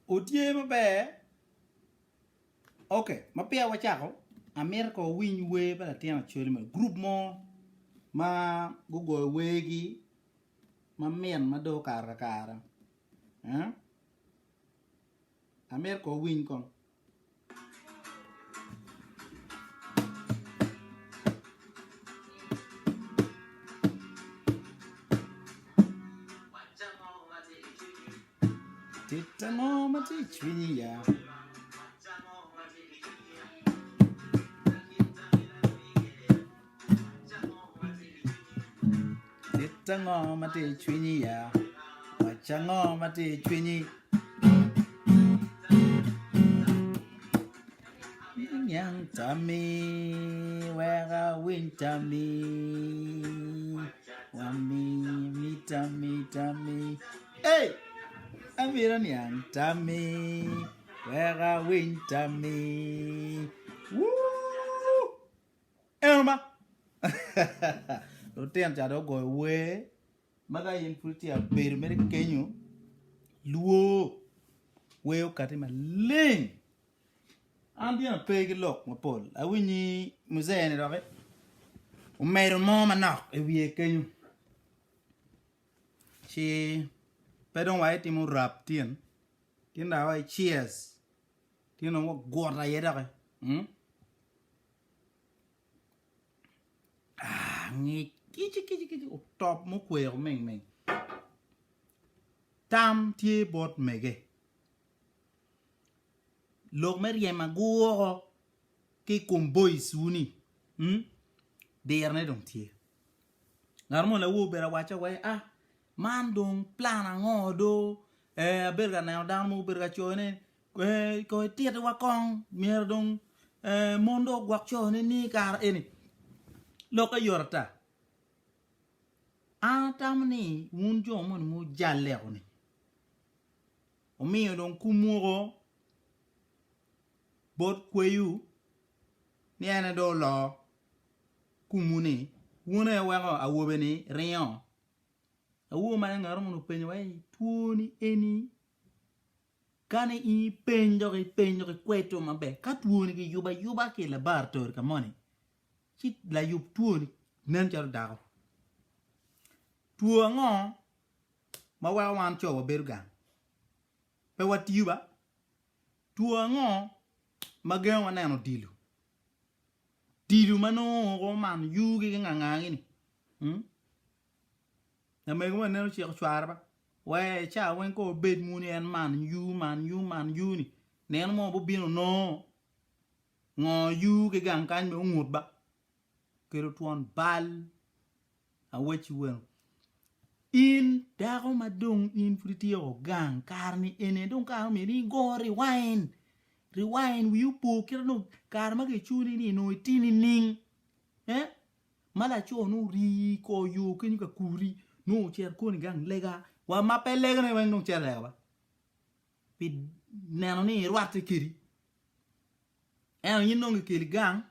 Otie mabe. Okay, mapia wachako. America win way bala tiana chori ma group mo ma gugo wegi ma men ma do kara. Eh? America win kon. Titano mati chwini ya. Titano mati chwini ya. Wachango mati chwini. Yang tami, wera wintami. Wami, mitami. Hey! Amira yang tami, wera wintami. Woo! Elma! Rotean chado go we. Maga yin fruity a bear mere kenyo. Luo. Weo katima ling. Andi na pegi lok ma pol. Awini muzee ni roke. Umero moma nak ewie kenyo. Chi pedong wai timu rap tien. Tien da wai cheers. Tien no gora yeda ke. Ngec kichi top mo kwe meng. Tam tie bot mege. Lok mer yema go ke komboy suni. Der ne dong tie. Ngarmo la wo bera wacha wai man dong plana ngodo berga na dan mo berga chone ko tiet wa kong mer dong mondo gwak chone ni kar eni. Loka yorta. Tamni wunjo mon mu jalle oni. Omi don kumuro bot kweyu ni ana do lo kumuni wuna wa awobeni rion. Awo ma ngaro mo penyo wai tuoni eni kane I penjo ke kweto mabe ka tuoni ke yuba ke la bartor ka moni. Chit la yub tuoni nen char dago. Tuo ngo ma wa wan cho wa berga. Pe wat yuba. Tuo ngo ma gen wa nano dilu. Dilu mano go man yugi ngangangi ni. Na me go neno chi chwar ba. Wa cha wen ko bed muni en man yu ni. Nen mo bo bino no. Ngo yu ke gang kan me ngut ba. Kero tuan bal a wechi wen. In dago madong in friti o gang karni ene don ka me ni go rewind wi upo kira no karma ke chuni ni no tini ning mala cho no ri ko yu ke ni ka kuri no cher ko ni gang lega wa mape lega ne wen no cher lega ba pi nano ni rwate kiri yin no ke gang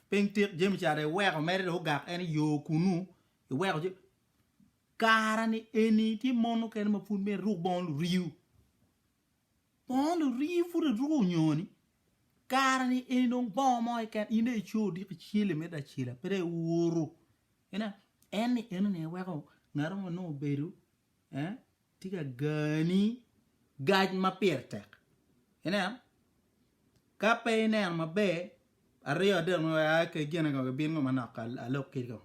pengtir jem chare weko mere do gak eni yo kunu weko je karani eni ti mono ken ma fun me ru bon lu riu furu ru nyoni karani eni don bon mo ken ine chodi ke chile me da chila pere woro eni ne weko ngaro no beru tiga gani gaj ma pertek ka pe ne ma be Ario del no ke gena ko bin ngoma nakal alok kiko.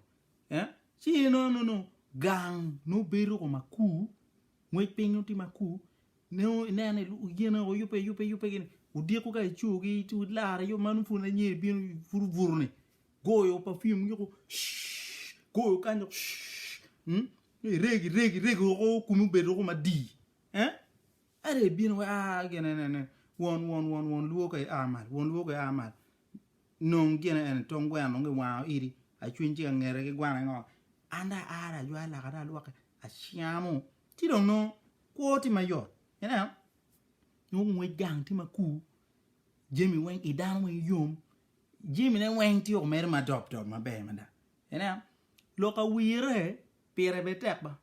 Chi no gang no beru ko maku. Ngwe pingu ti maku. No nene lu gena ko yupe gene. Udi ko kay chugi tu lara yo manu fu na nyi bin furvurne. Goyo perfume yo goyo kanyo regi ko kunu beru ko madi. Are bin wa gena ne won luo kay amal. Nong gena en tongwa nong wa iri a chwinji ngere ke gwana ngo anda ara yo ala kada luaka a shiamu ti don't know ko ti mayo no mwe gang ti maku jemi wen idan wen yom jemi ne wen ti o mer ma doctor ma be manda loka wire pere betek ba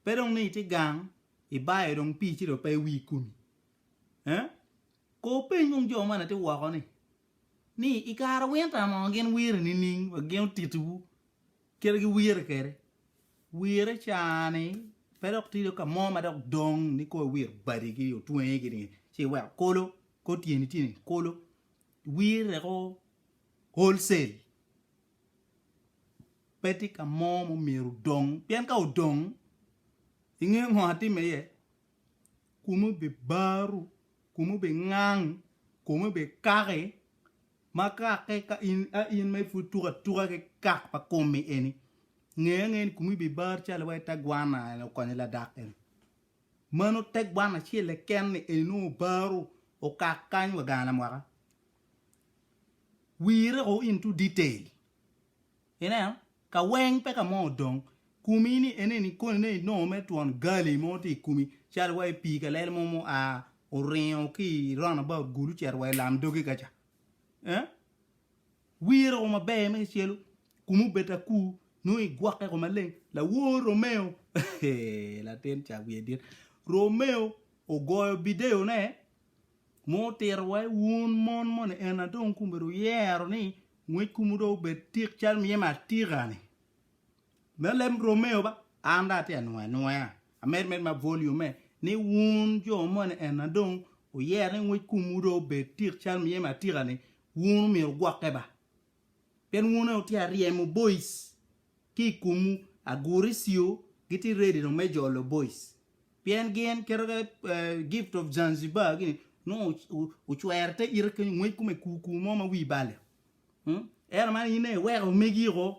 pero ni ti gang i bai dong pi chi ro pe wi kumi ko pe ngong jo mana te wa ko ni ikara wenta mo gen wir ni ning wa gen titu kere gi wir kere wir chane pero ti ka mo ma dok dong ni ko wir bari gi yo tuen gi ni chi wa kolo ko tieni tieni kolo wir ko wholesale peti ka mo miru dong pian ka dong inge ngati me ye kumu be baru kumu be ngang kumu be kare maka ka in me futura tura ke kak pa komi eni ngen kumu be bar chala wa tagwana ko ni la dak en mano tagwana chile ken enu baru o kakan wa gana mwaka we go into detail ka weng pe ka mo dong kumi ni eneni ko ne no me tuan gali mo ti kumi chal wa pi ka lel mo a orin ki run about guru char wa lam dogi kacha we ro ma be me chelu kumu beta ku no i gwa ko ma leng la wo Romeo la ten cha we dir Romeo o go video ne mo ter wa won mon ena don kumberu yero ni ngwe kumudo be tik chal mi ma tirani melem Romeo ba anda te noa amer ma volume ni wun jo mon ena don o yere ngwe kumudo be tik chal mi ma tirani wun mi gwa ba pen wun o ti ariemo boys ki kumu agurisio giti ready no mejo lo boys pen gen kero gift of Zanzibar gini no o chuerte irke ngwe kume kuku mo ma wi bale era man ine wero megiro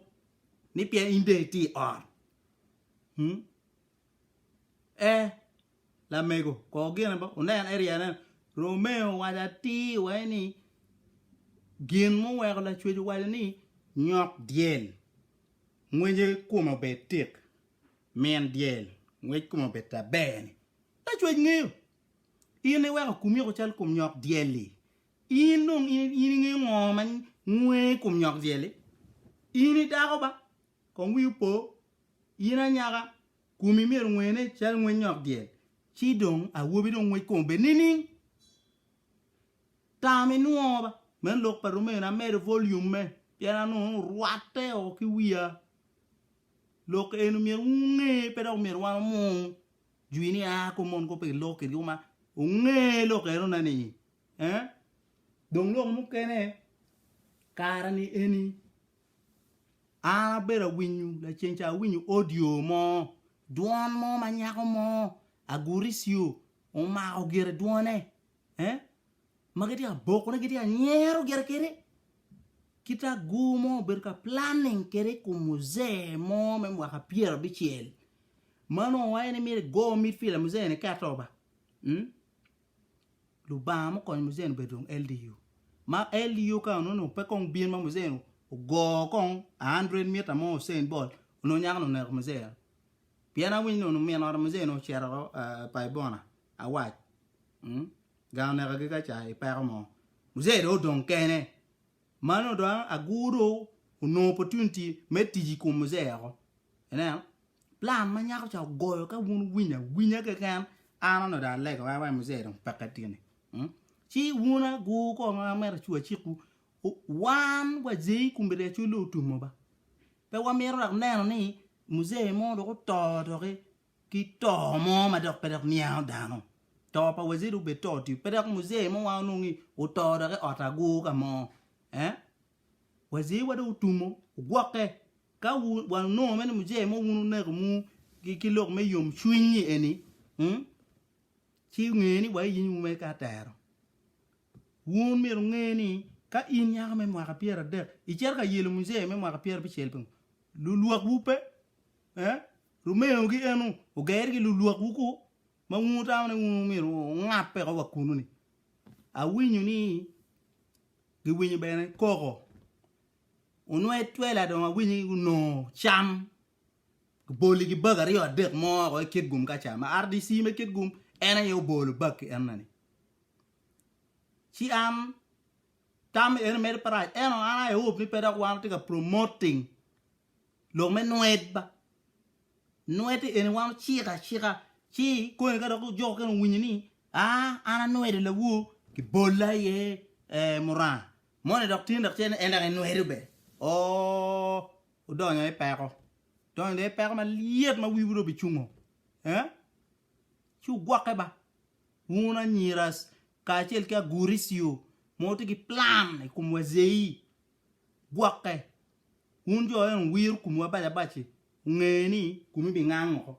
ni pia inde ti on la mego ko gena ba onan area na Romeo wada ti weni gin mo wero la chweju wada ni nyok diel ngweje kuma betik men diel ngwej kuma beta ben la chwej ngiyo ine wero kumiro chal kum nyok dieli inong ini ngi ngoman ngwe kum nyok dieli ini dago ba kon wi po ina nyaga kumi mer ngwene chal ngwe nyok diel chi dong a wobi dong ngwe kum be nini tami nuoba men lok pa Romeo na mer volume me piana no ruate o ki wia lok enu mer nge pero mer wa mo juini a ko mon ko pe lok e ma nge lok ero na ni dong lok mu kene karani eni a bera winyu la chencha winyu audio mo duan mo manyako mo agurisio o ma o gere duane magati a boko na giti a nyero gere kere kita gumo berka planning kere ku musee mo me mwaka Piero bichiel mano waene mire go mit fila musee ne katoba lubamo kon musee no bedong LDU ma LDU ka no pe kon bien ma musee no go kon 100 meter mo Saint Ball no nyang no ner musee piana win no me no musee no chero pa bona a wat ga na ga ga cha e pa mo musee do don kene mano do aguro no opportunity metiji ku musee ko ena plan ma nyako cha goyo ka winya ka kan ana no da le ka wa musee don pakatini chi wuna gu ko ma mer chua chiku wan wa zei kumbere chulo tumo ba pe wa mero rak neno ni musee mo do to re ki to mo ma dok pe dok miao dano to pa wa zei do be to ti pe dok musee mo wa no ngi o to re otagu ka mo wa zei wa do tumo gwoke ka wa no men musee mo wunu ne mu ki lok me yom chwinyi eni chi ngeni wa yin mu me ka tero wun mir ngeni ka in ya me mwaka Piero de icher ka yelo musee me mwaka Piero bichel pung luluak wupe Romeo gi enu o gair gi luluak wuku ma nguta ne mir ngape ka wakunu ni a winyu ni gi winyu bene koko onwe twela do ma winyu no cham boli gi bagar yo de mo ko kit gum ka chama RDC me kit gum ena yo bolu bak enani chi am tam en mer para eno ana e hope ni peda wan tika promoting lo me noet ba noet en wan chira chi ko ka do jo kan winyi ni ana noere la wu ki bolla ye moran mone doktin dokten enda noere be o do nya peko don de peko ma liet ma wi buro bi chungo chu gwake ba una nyiras ka chel ka gurisio moti ki plan kum wazei gwake un jo en wir kum wa ba bachi ngeni kum bi ngango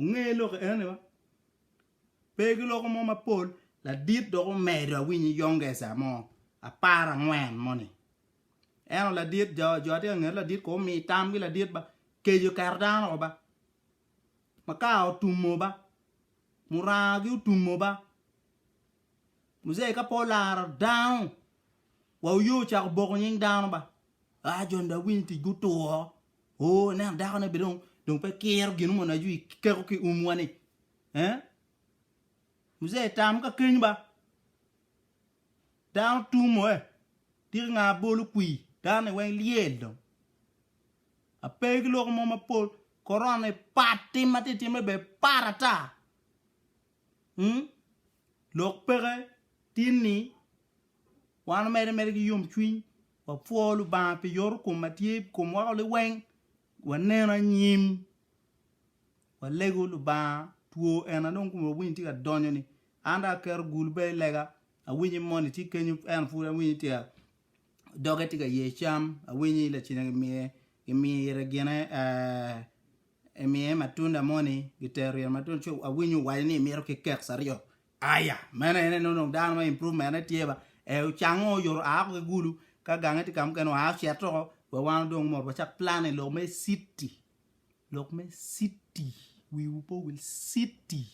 ngelo ko ene ba pegi lo ko mo ma pol la dit do ko mera wini yonge sa mo a para ngwen moni en la dit jo te ngel la dit ko mi tam gi la dit ba ke jo kardan ko ba makao tumo ba muragi tumo ba muze ka polar down wa yo cha bo ko ning down ba a jonda winti guto o na da na bidon donc pe kier ginu mo na ju ke ko ki umwane muze tam ka kin ba down tumo dir nga bolu kui dan wen liel do a pe lo mo ma pol korone pati matiti me be parata lok pere tini wan mere ki yum twin wa folu ba pe yor ko matie ko mo le wen wanena nyim wa lego lu ba tuo ena non ko winti ka donyo ni anda ker gulbe lega a winyi moni ti kenyu en fu winyi ti dogeti ga ye cham a winyi la china mi yere gene matunda moni giterio matunda chu a winyu wa ni mi ro ke kek sario aya mena no dan ma improvement tieba chango yor a ko gulu ka gangeti kam kan wa cheto wa wan dong mo ba chak plan lo me city we will city